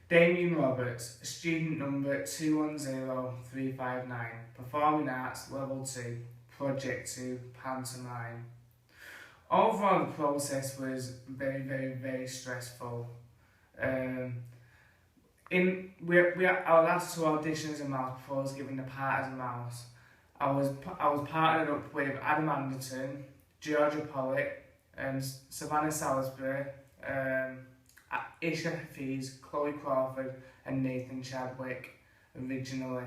Damian Roberts, student number 210359, Performing Arts Level 2, Project 2, Pantomime. Overall, the process was very, very, very stressful. I was asked to audition as a mouse before I was given the part as a mouse. I was partnered up with Adam Anderton, Georgia Pollitt, Savannah Salisbury, Isha Hafiz, Chloe Crawford and Nathan Chadwick originally.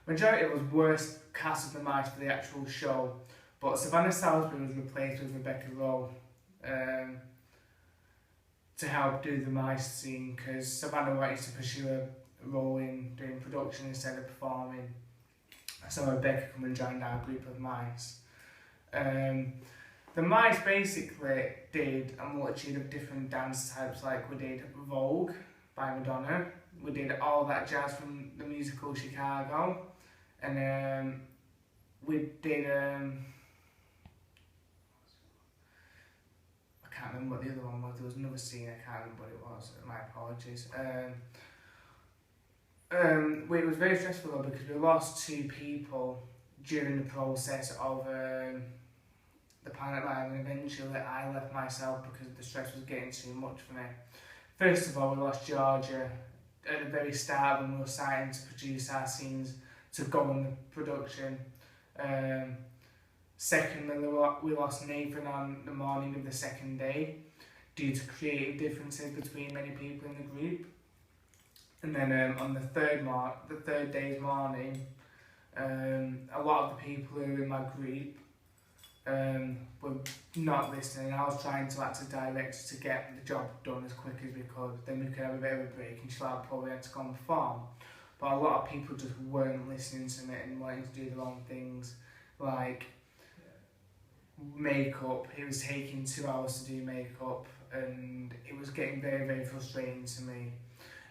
Majority of us were cast as the mice for the actual show, but Savannah Salisbury was replaced with Rebecca Rowe to help do the mice scene, because Savannah wanted to pursue a role in doing production instead of performing. So Rebecca come and joined our group of mice. The mice basically did a multitude of different dance types, like we did Vogue by Madonna, we did All That Jazz from the musical Chicago, and we did, I can't remember what the other one was, there was another scene, I can't remember what it was, my apologies. It was very stressful though, because we lost 2 people during the process of the pantomime, and eventually I left myself because the stress was getting too much for me. First of all, we lost Georgia at the very start when we were starting to produce our scenes to go on the production. Secondly, we lost Nathan on the morning of the second day due to creative differences between many people in the group. And then on the third day's morning, a lot of the people who were in my group were not listening. I was trying to act as director to get the job done as quick as we could. Then we could have a bit of a break and Charlotte probably had to go and perform. But a lot of people just weren't listening to me and wanting to do their own things, like makeup. It was taking 2 hours to do makeup, and it was getting very, very frustrating to me.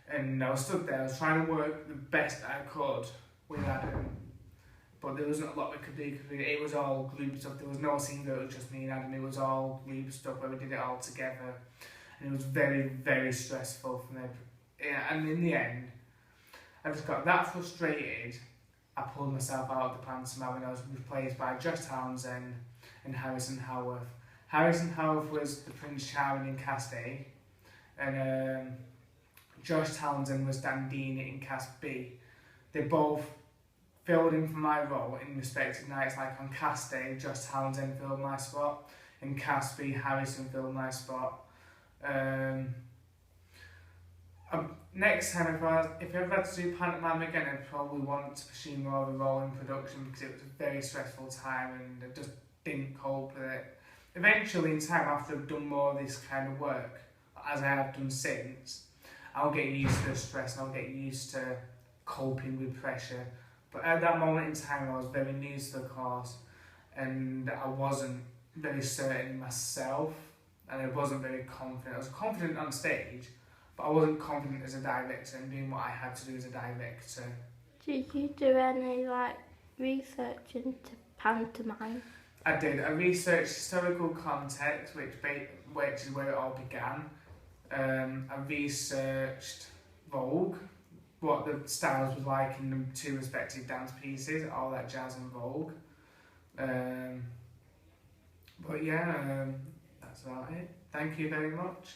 And I was stood there, I was trying to work the best I could with Adam, but there wasn't a lot we could do because it was all group stuff. There was no scene where it was just me and Adam, it was all group stuff where we did it all together. And it was very, very stressful for me. And in the end, I just got that frustrated, I pulled myself out of the pantomime and I was replaced by Josh Townsend and Harrison Howarth. Harrison Howarth was the Prince Charming in Cast A, and Josh Townsend was Dandini in Cast B. They both filled in for my role in respective nights, like on Cast A, Josh Townsend filled my spot, in Cast B, Harrison filled my spot. Next time, if I ever had to do pantomime again, I'd probably want to pursue more of a role in production because it was a very stressful time and I just didn't cope with it. Eventually, in time, after I've done more of this kind of work, as I have done since, I'll get used to the stress and I'll get used to coping with pressure. But at that moment in time, I was very new to the course and I wasn't very certain in myself and I wasn't very confident. I was confident on stage, but I wasn't confident as a director and doing what I had to do as a director. Did you do any research into pantomime? I did. I researched historical context, which is where it all began. I researched Vogue, what the styles was like in the 2 respective dance pieces, All That Jazz and Vogue. But yeah, that's about it. Thank you very much.